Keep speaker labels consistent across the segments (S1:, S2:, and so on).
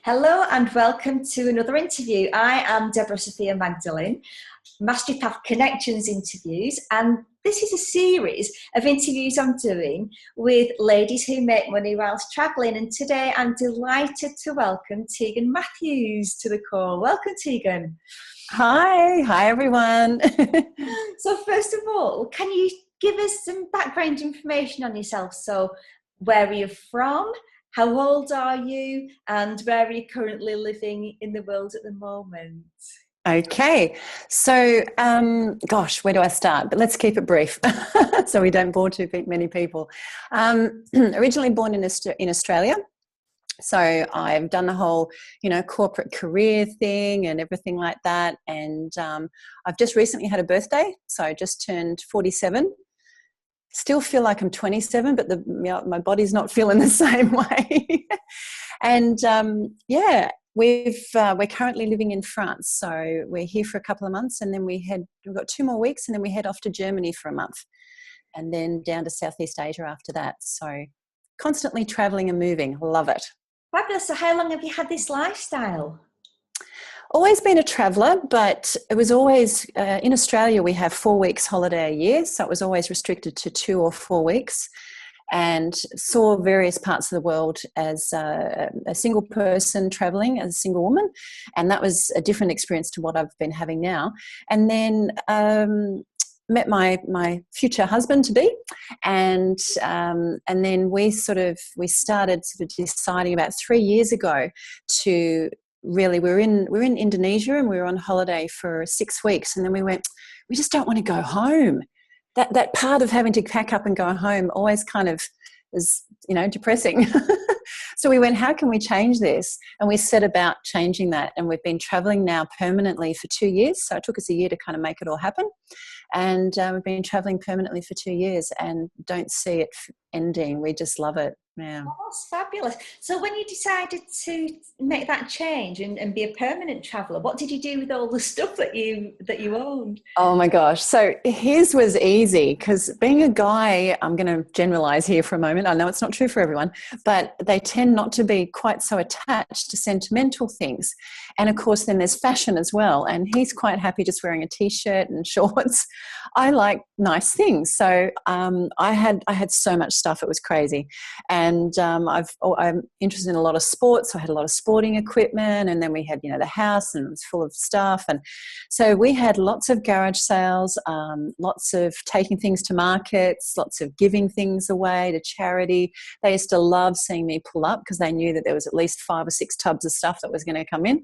S1: Hello and welcome to another interview. I am Debra Sofia Magdalene, Mastery Path Connections interviews, and this is a series of interviews I'm doing with ladies who make money whilst travelling. And today I'm delighted to welcome Tegan Mathews to the call. Welcome, Tegan.
S2: Hi everyone.
S1: So first of all, can you give us some background information on yourself? So where are you from? How old are you? And where are you currently living in the world at the moment?
S2: Okay, so gosh, where do I start? But let's keep it brief so we don't bore too many people. Originally born in Australia. So I've done the whole, corporate career thing and everything like that. And I've just recently had a birthday. So I just turned 47. Still feel like I'm 27, but my body's not feeling the same way. And we're currently living in France. So we're here for a couple of months, and then we've got 2 more weeks, and then we head off to Germany for a month, and then down to Southeast Asia after that. So constantly traveling and moving. Love it.
S1: Fabulous. So how long have you had this lifestyle?
S2: Always been a traveller, but it was always, in Australia we have 4 weeks holiday a year, so it was always restricted to 2 or 4 weeks, and saw various parts of the world as a single person travelling, as a single woman, and that was a different experience to what I've been having now. And then met my future husband to be, and then we started deciding about 3 years ago to really, we're in Indonesia, and we were on holiday for 6 weeks, and then we just don't want to go home. That part of having to pack up and go home always kind of is, depressing. So we went, how can we change this? And we set about changing that, and we've been traveling now permanently for 2 years. So it took us a year to kind of make it all happen. And we've been traveling permanently for 2 years and don't see it ending. We just love it. Yeah.
S1: Oh, that's fabulous. So when you decided to make that change and be a permanent traveller, what did you do with all the stuff that you owned?
S2: Oh my gosh. So his was easy, because being a guy, I'm going to generalise here for a moment. I know it's not true for everyone, but they tend not to be quite so attached to sentimental things. And of course, then there's fashion as well. And he's quite happy just wearing a t-shirt and shorts. I like nice things. So I had so much stuff. It was crazy. And I'm interested in a lot of sports. So I had a lot of sporting equipment, and then we had, the house, and it was full of stuff. And so we had lots of garage sales, lots of taking things to markets, lots of giving things away to charity. They used to love seeing me pull up, because they knew that there was at least 5 or 6 tubs of stuff that was going to come in.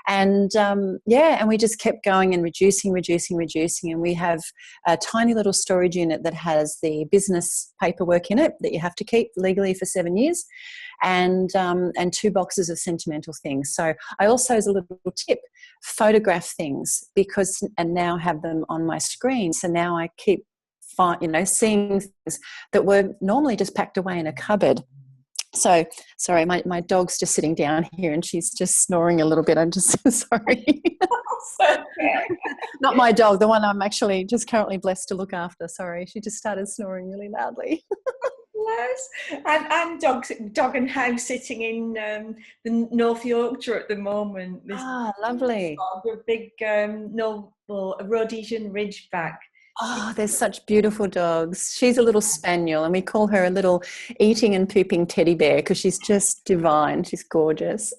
S2: And and we just kept going and reducing. And we have a tiny little storage unit that has the business paperwork in it that you have to keep legally for 7 years, and 2 boxes of sentimental things. So I also, as a little tip, photograph things, and now have them on my screen. So now I keep seeing things that were normally just packed away in a cupboard. So, sorry, my dog's just sitting down here, and she's just snoring a little bit. I'm just sorry.
S1: Okay.
S2: Not my dog, the one I'm actually just currently blessed to look after. Sorry, she just started snoring really loudly.
S1: Yes. I'm dog and house sitting in the North Yorkshire at the moment.
S2: Lovely.
S1: A big a Rhodesian Ridgeback.
S2: Oh, there's such beautiful dogs. She's a little spaniel, and we call her a little eating and pooping teddy bear, because she's just divine. She's gorgeous.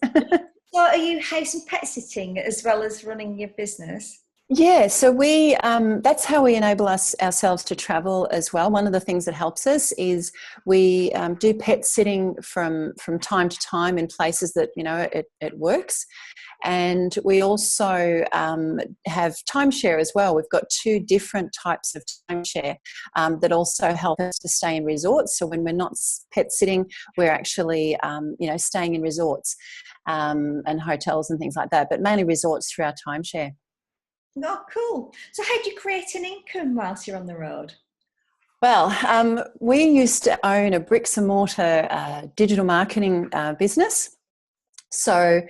S1: So are you house and pet sitting as well as running your business?
S2: Yeah, so we that's how we enable ourselves to travel as well. One of the things that helps us is we do pet sitting from time to time in places that, it works. And we also have timeshare as well. We've got 2 different types of timeshare that also help us to stay in resorts. So when we're not pet sitting, we're actually, staying in resorts and hotels and things like that, but mainly resorts through our timeshare.
S1: Oh, cool. So how do you create an income whilst you're on the road?
S2: Well, we used to own a bricks and mortar digital marketing business. So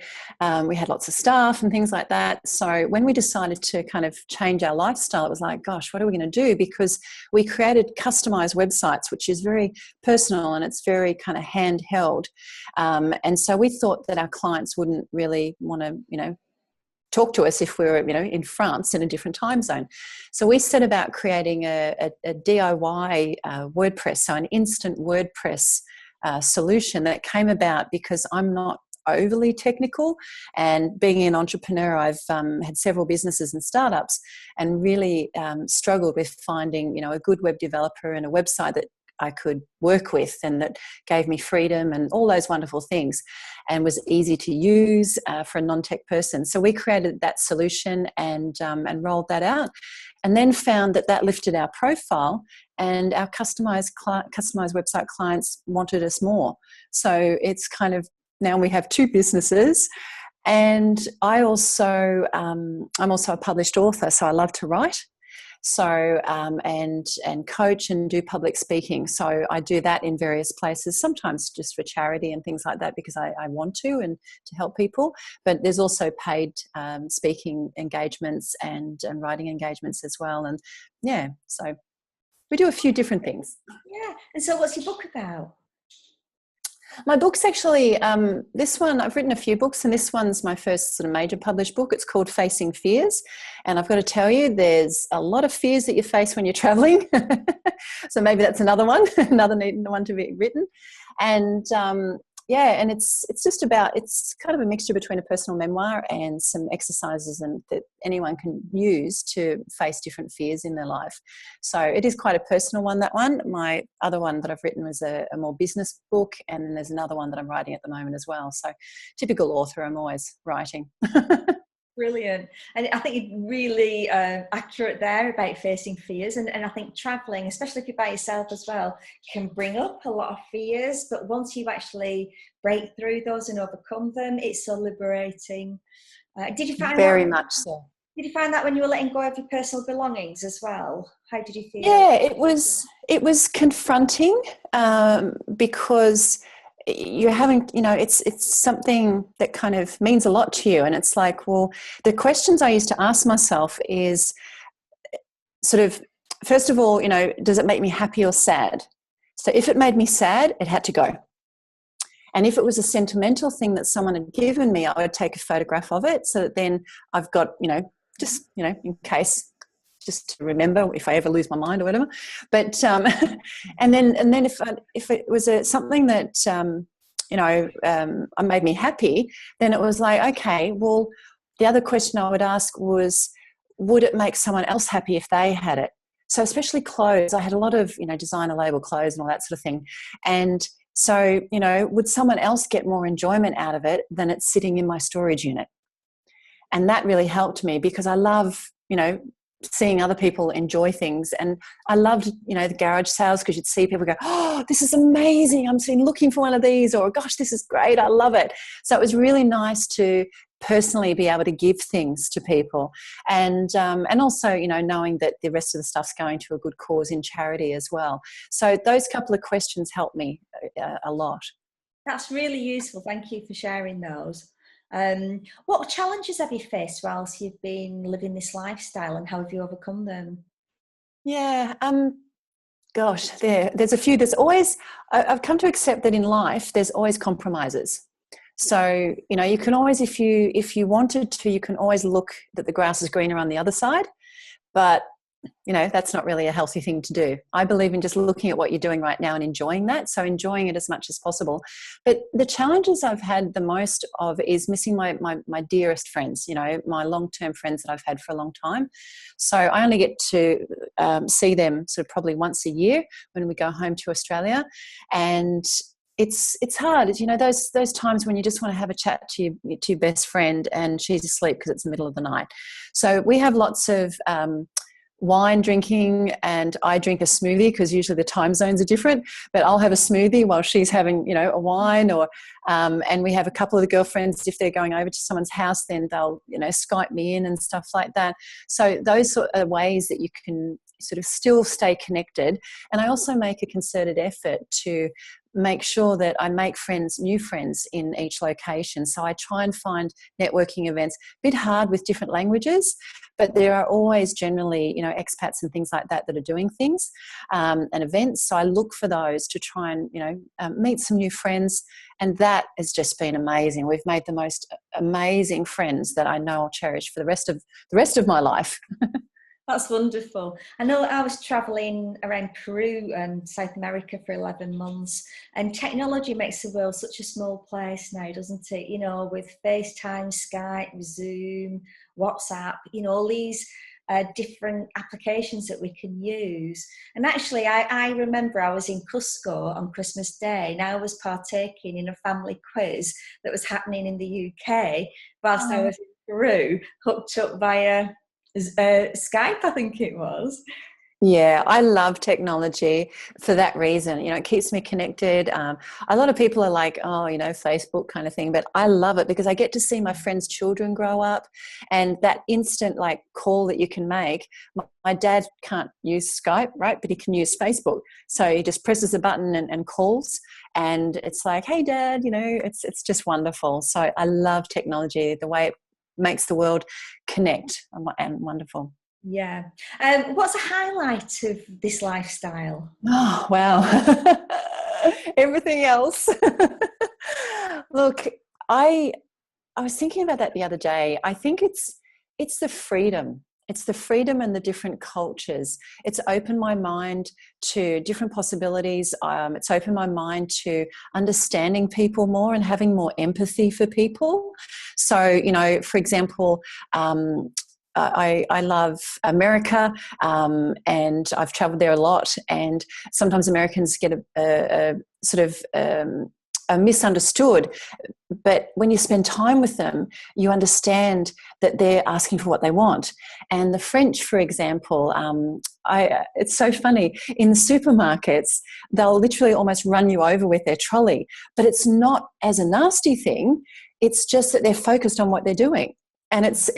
S2: we had lots of staff and things like that. So when we decided to kind of change our lifestyle, it was like, gosh, what are we going to do? Because we created customized websites, which is very personal and it's very kind of handheld. And so we thought that our clients wouldn't really want to, talk to us if we were, in France in a different time zone. So we set about creating a DIY WordPress, so an instant WordPress solution that came about because I'm not overly technical, and being an entrepreneur, I've had several businesses and startups and really struggled with finding, a good web developer and a website that I could work with and that gave me freedom and all those wonderful things and was easy to use for a non-tech person. So we created that solution and rolled that out, and then found that lifted our profile, and our customized website clients wanted us more. So it's kind of, now we have two businesses. And I'm also a published author, so I love to write. So and coach and do public speaking. So I do that in various places, sometimes just for charity and things like that because I want to and to help people. But there's also paid speaking engagements and writing engagements as well. And yeah, so we do a few different things.
S1: Yeah. And so what's your book about?
S2: My book's actually, this one, I've written a few books, and this one's my first sort of major published book. It's called Facing Fears. And I've got to tell you, there's a lot of fears that you face when you're traveling. So maybe that's another one, another neat one to be written. And and it's just about, it's kind of a mixture between a personal memoir and some exercises and that anyone can use to face different fears in their life. So it is quite a personal one, that one. My other one that I've written was a more business book, and then there's another one that I'm writing at the moment as well. So typical author, I'm always writing.
S1: Brilliant. And I think you're really accurate there about facing fears. And I think traveling, especially if you're by yourself as well, can bring up a lot of fears. But once you actually break through those and overcome them, it's so liberating. Did you find
S2: very
S1: that,
S2: much so?
S1: Did you find that when you were letting go of your personal belongings as well? How did you feel?
S2: Yeah, it was confronting because you're having, it's something that kind of means a lot to you. And it's like, well, the questions I used to ask myself is sort of, first of all, does it make me happy or sad? So if it made me sad, it had to go. And if it was a sentimental thing that someone had given me, I would take a photograph of it so that then I've got, just, in case, just to remember if I ever lose my mind or whatever. But and then if it was something that made me happy, then it was like, okay, well, the other question I would ask was, would it make someone else happy if they had it? So especially clothes, I had a lot of designer label clothes and all that sort of thing, and so would someone else get more enjoyment out of it than it's sitting in my storage unit? And that really helped me because I love seeing other people enjoy things. And I loved, the garage sales because you'd see people go, oh, this is amazing. I'm looking for one of these, or gosh, this is great. I love it. So it was really nice to personally be able to give things to people. And also, knowing that the rest of the stuff's going to a good cause in charity as well. So those couple of questions helped me a lot.
S1: That's really useful. Thank you for sharing those. What challenges have you faced whilst you've been living this lifestyle, and how have you overcome them?
S2: Yeah, gosh, there's a few. There's always, I've come to accept that in life there's always compromises. So you can always, if you wanted to, you can always look that the grass is greener on the other side, but that's not really a healthy thing to do. I believe in just looking at what you're doing right now and enjoying that. So enjoying it as much as possible. But the challenges I've had the most of is missing my dearest friends, my long-term friends that I've had for a long time. So I only get to see them sort of probably once a year when we go home to Australia. And it's hard, those times when you just want to have a chat to your best friend and she's asleep because it's the middle of the night. So we have lots of wine drinking, and I drink a smoothie because usually the time zones are different, but I'll have a smoothie while she's having a wine, or and we have a couple of the girlfriends, if they're going over to someone's house, then they'll Skype me in and stuff like that. So those sort of ways that you can sort of still stay connected. And I also make a concerted effort to make sure that I make friends, new friends in each location. So I try and find networking events, a bit hard with different languages, but there are always generally, you know, expats and things like that that are doing things and events. So I look for those to try and, you know, meet some new friends. And that has just been amazing. We've made the most amazing friends that I know I'll cherish for the rest of my life.
S1: That's wonderful. I know I was travelling around Peru and South America for 11 months, and technology makes the world such a small place now, doesn't it? You know, with FaceTime, Skype, Zoom, WhatsApp, you know, all these different applications that we can use. And actually, I remember I was in Cusco on Christmas Day, and I was partaking in a family quiz that was happening in the UK whilst I was in Peru, hooked up via Skype, I think it was.
S2: Yeah, I love technology for that reason. You know, it keeps me connected. A lot of people are like, oh, you know, Facebook kind of thing, but I love it because I get to see my friends' children grow up, and that instant like call that you can make. My dad can't use Skype, right? But he can use Facebook. So he just presses a button and calls, and it's like, hey, Dad, you know, it's just wonderful. So I love technology, the way it makes the world connect, and wonderful.
S1: Yeah. What's a highlight of this lifestyle?
S2: Oh, wow. Everything else. Look, I was thinking about that the other day. I think it's the freedom. It's the freedom and the different cultures. It's opened my mind to different possibilities. It's opened my mind to understanding people more and having more empathy for people. So, you know, for example, I love America, and I've traveled there a lot, and sometimes Americans get a sort of misunderstood, but when you spend time with them, you understand that they're asking for what they want. And the French, for example, it's so funny, in the supermarkets, they'll literally almost run you over with their trolley, but it's not as a nasty thing, it's just that they're focused on what they're doing. And it's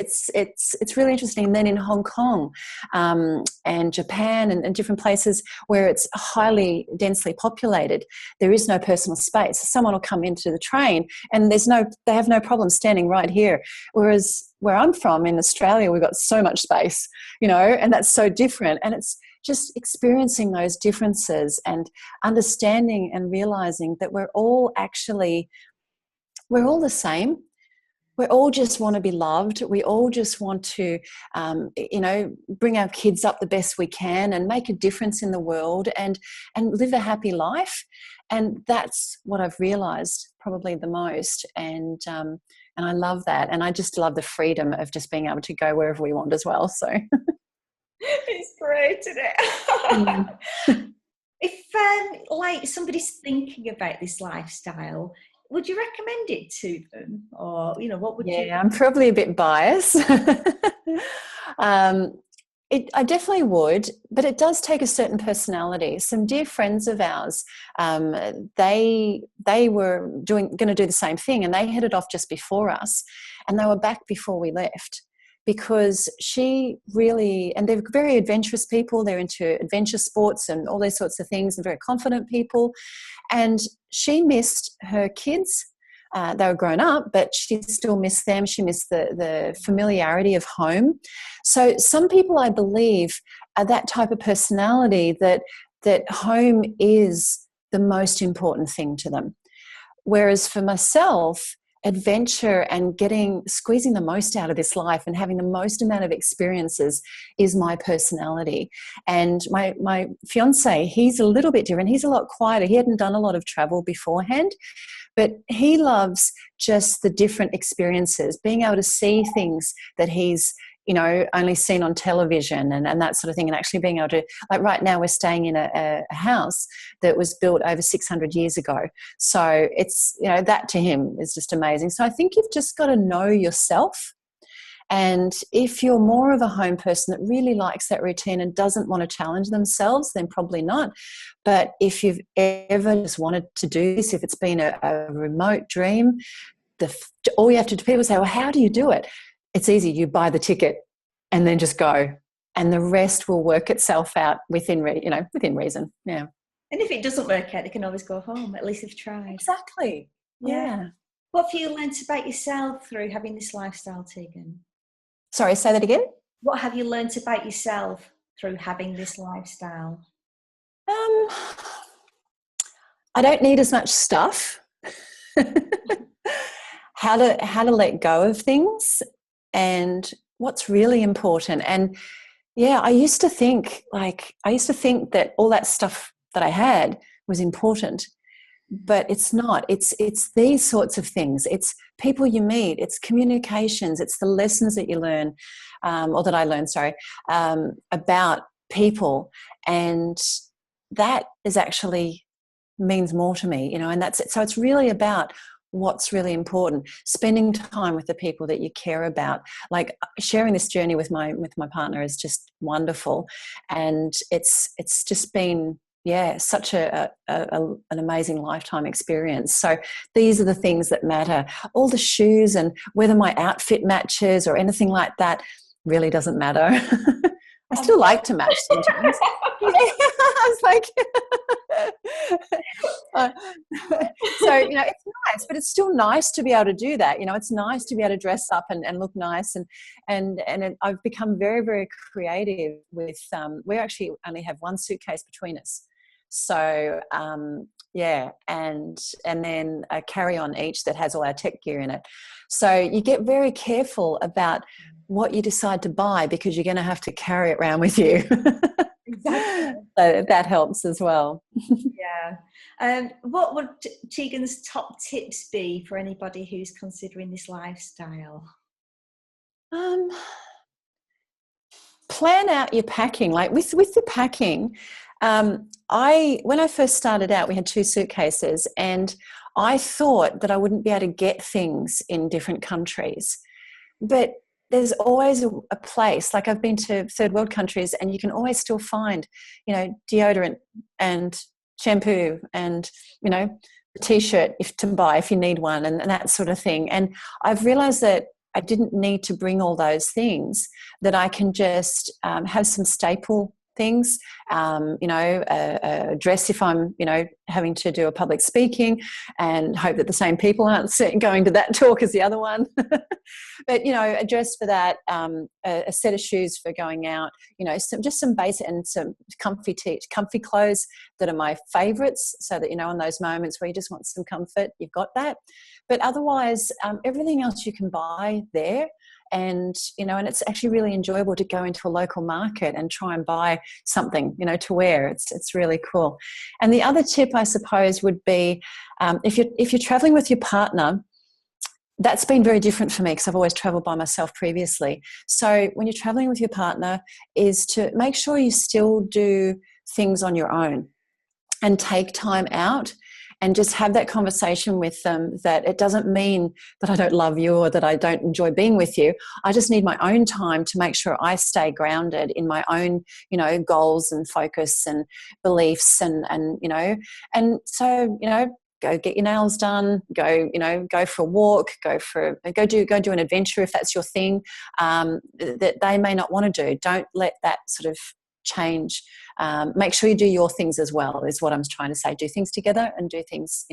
S2: really interesting. And then in Hong Kong and Japan and different places where it's highly densely populated, there is no personal space. Someone will come into the train and they have no problem standing right here. Whereas where I'm from in Australia, we've got so much space, you know, and that's so different. And it's just experiencing those differences and understanding and realizing that we're all the same. We all just want to be loved. We all just want to, you know, bring our kids up the best we can and make a difference in the world and live a happy life. And that's what I've realised probably the most. And I love that. And I just love the freedom of just being able to go wherever we want as well. So
S1: it's great, isn't it? If like somebody's thinking about this lifestyle, would you recommend it to them, or you know, what would you?
S2: Yeah, I'm probably a bit biased. I definitely would, but it does take a certain personality. Some dear friends of ours, they were going to do the same thing, and they headed off just before us, and they were back before we left. Because she really, and they're very adventurous people, they're into adventure sports and all those sorts of things, and very confident people. And she missed her kids. They were grown up, but she still missed them. She missed the familiarity of home. So some people, I believe, are that type of personality that home is the most important thing to them. Whereas for myself, adventure and squeezing the most out of this life and having the most amount of experiences is my personality. And my fiance, he's a little bit different. He's a lot quieter. He hadn't done a lot of travel beforehand, but he loves just the different experiences, being able to see things that he's, you know, only seen on television and that sort of thing, and actually being able to, like right now we're staying in a house that was built over 600 years ago. So it's, you know, that to him is just amazing. So I think you've just got to know yourself. And if you're more of a home person that really likes that routine and doesn't want to challenge themselves, then probably not. But if you've ever just wanted to do this, if it's been a remote dream, all you have to do, people say, well, how do you do it? It's easy. You buy the ticket and then just go, and the rest will work itself out within reason. Yeah.
S1: And if it doesn't work out, they can always go home. At least they've tried.
S2: Exactly. Yeah.
S1: What have you learned about yourself through having this lifestyle, Tegan?
S2: Sorry, say that again.
S1: What have you learned about yourself through having this lifestyle?
S2: I don't need as much stuff. How to let go of things and what's really important. And yeah, I used to think that all that stuff that I had was important, but it's not. It's these sorts of things. It's people you meet, it's communications, it's the lessons that you learn, or that I learned, about people. And that is actually means more to me, and that's it. So it's really about what's really important, spending time with the people that you care about. Like sharing this journey with my partner is just wonderful, and it's just been such an amazing lifetime experience. So these are the things that matter. All the shoes and whether my outfit matches or anything like that really doesn't matter. I still like to match sometimes. I was like, so it's nice, but it's still nice to be able to do that. It's nice to be able to dress up and look nice, and I've become very, very creative with. We actually only have one suitcase between us, so and then a carry-on each that has all our tech gear in it. So you get very careful about what you decide to buy because you're going to have to carry it around with you. Exactly. So that helps as well.
S1: Yeah. What would Tegan's top tips be for anybody who's considering this lifestyle?
S2: Plan out your packing. Like with the packing, when I first started out, we had 2 suitcases, and I thought that I wouldn't be able to get things in different countries. But there's always a place. Like I've been to third world countries, and you can always still find, deodorant and shampoo and, a t-shirt to buy if you need one, and that sort of thing. And I've realized that I didn't need to bring all those things, that I can just have some staple things, a dress if I'm, having to do a public speaking, and hope that the same people aren't going to that talk as the other one. But, a dress for that, a set of shoes for going out, just some basic and some comfy clothes that are my favourites, so that, in those moments where you just want some comfort, you've got that. But otherwise, everything else you can buy there. And, and it's actually really enjoyable to go into a local market and try and buy something, to wear. It's really cool. And the other tip, I suppose, would be if you're traveling with your partner. That's been very different for me because I've always traveled by myself previously. So when you're traveling with your partner, is to make sure you still do things on your own and take time out and just have that conversation with them, that it doesn't mean that I don't love you or that I don't enjoy being with you. I just need my own time to make sure I stay grounded in my own, goals and focus and beliefs and so, go get your nails done, go for a walk, go do an adventure if that's your thing, that they may not want to do. Don't let that sort of change. Make sure you do your things as well, is what I'm trying to say. Do things together and do things,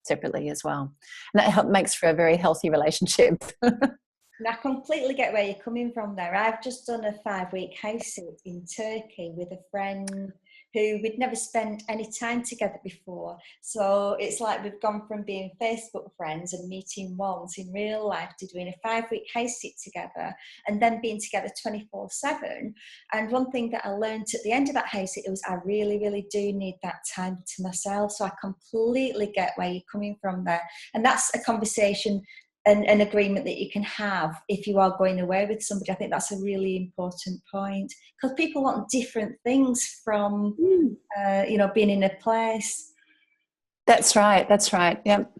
S2: separately as well. And that makes for a very healthy relationship.
S1: I completely get where you're coming from there. I've just done a 5-week house sit in Turkey with a friend who we'd never spent any time together before. So it's like we've gone from being Facebook friends and meeting once in real life to doing a 5-week house sit together and then being together 24/7. And one thing that I learned at the end of that house sit was I really, really do need that time to myself. So I completely get where you're coming from there. And that's a conversation, an agreement that you can have if you are going away with somebody. I think that's a really important point, because people want different things from, being in a place.
S2: That's right. Yep.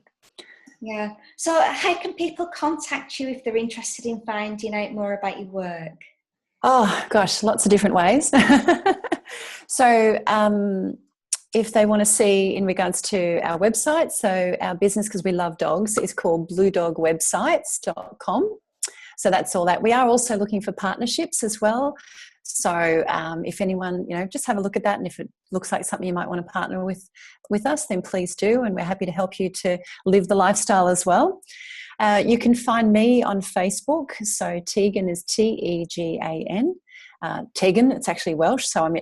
S1: Yeah. So how can people contact you if they're interested in finding out more about your work?
S2: Oh, gosh, lots of different ways. So, if they want to see in regards to our website, so our business, because we love dogs, is called bluedogwebsites.com. So that's all that. We are also looking for partnerships as well. So if anyone, just have a look at that, and if it looks like something you might want to partner with us, then please do, and we're happy to help you to live the lifestyle as well. You can find me on Facebook. So Tegan is Tegan. Tegan, it's actually Welsh. So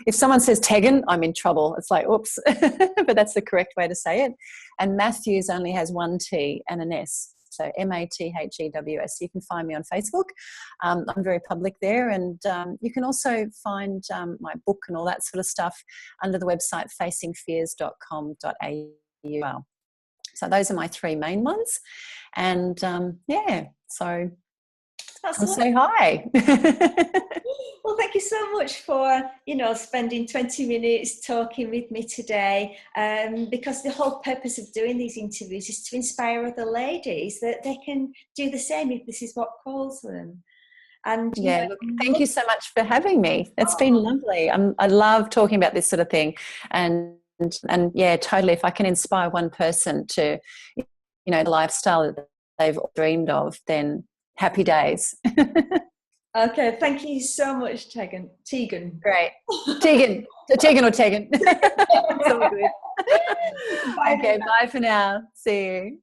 S2: if someone says Tegan, I'm in trouble. It's like, oops, but that's the correct way to say it. And Mathews only has one T and an S. So Mathews. You can find me on Facebook. I'm very public there. And you can also find my book and all that sort of stuff under the website facingfears.com.au. So those are my three main ones. And so come say hi.
S1: Well, thank you so much for, spending 20 minutes talking with me today, because the whole purpose of doing these interviews is to inspire other ladies that they can do the same if this is what calls them. And
S2: thank you so much for having me. It's been lovely. I love talking about this sort of thing. And yeah, totally. If I can inspire one person to, the lifestyle that they've dreamed of, then happy days.
S1: Okay, thank you so much, Tegan.
S2: Great. Tegan or Tegan. It's all good. Okay, bye for now. See you.